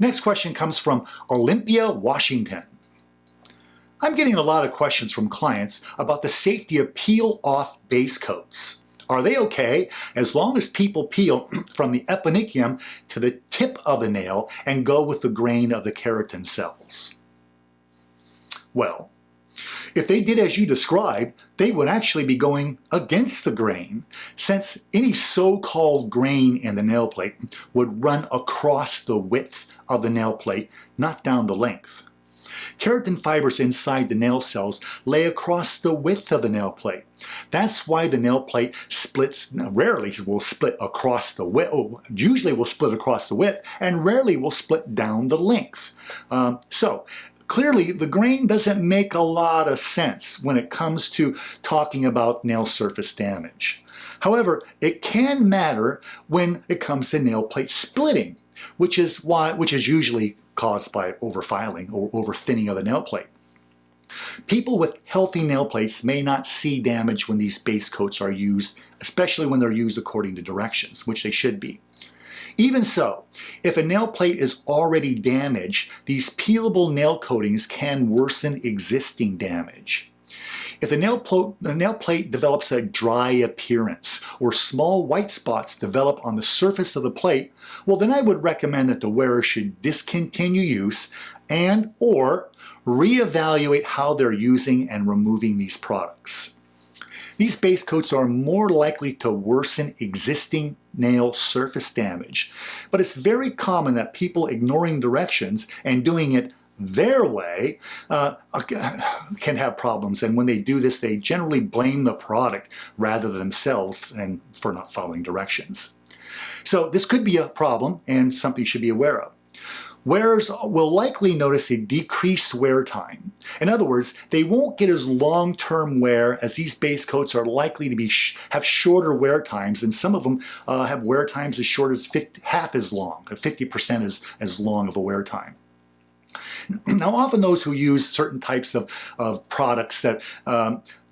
Next question comes from Olympia, Washington. I'm getting a lot of questions from clients about the safety of peel-off base coats. Are they okay as long as people peel from the eponychium to the tip of the nail and go with the grain of the keratin cells? Well, if they did as you described, they would actually be going against the grain, since any so-called grain in the nail plate would run across the width of the nail plate, not down the length. Keratin fibers inside the nail cells lay across the width of the nail plate. That's why the nail plate rarely will split across the width, usually will split across the width, and rarely will split down the length. Clearly, the grain doesn't make a lot of sense when it comes to talking about nail surface damage. However, it can matter when it comes to nail plate splitting, which is usually caused by overfiling or over-thinning of the nail plate. People with healthy nail plates may not see damage when these base coats are used, especially when they're used according to directions, which they should be. Even so, if a nail plate is already damaged, these peelable nail coatings can worsen existing damage. If the nail plate develops a dry appearance or small white spots develop on the surface of the plate, well then I would recommend that the wearer should discontinue use and or reevaluate how they're using and removing these products. These base coats are more likely to worsen existing nail surface damage, but it's very common that people ignoring directions and doing it their way can have problems, and when they do this they generally blame the product rather than themselves and for not following directions. So this could be a problem and something you should be aware of. Wearers will likely notice a decreased wear time. In other words, they won't get as long-term wear, as these base coats are likely to have shorter wear times, and some of them have wear times as short as half as long, 50% as long of a wear time. Now, often those who use certain types of products that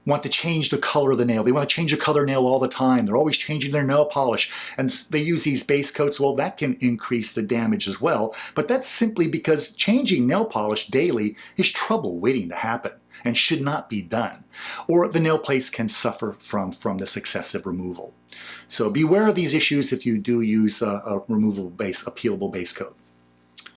want to change the color of the nail. They want to change the color of nail all the time. They're always changing their nail polish. And they use these base coats. Well, that can increase the damage as well. But that's simply because changing nail polish daily is trouble waiting to happen and should not be done. Or the nail plates can suffer from this excessive removal. So beware of these issues if you do use a peelable base coat.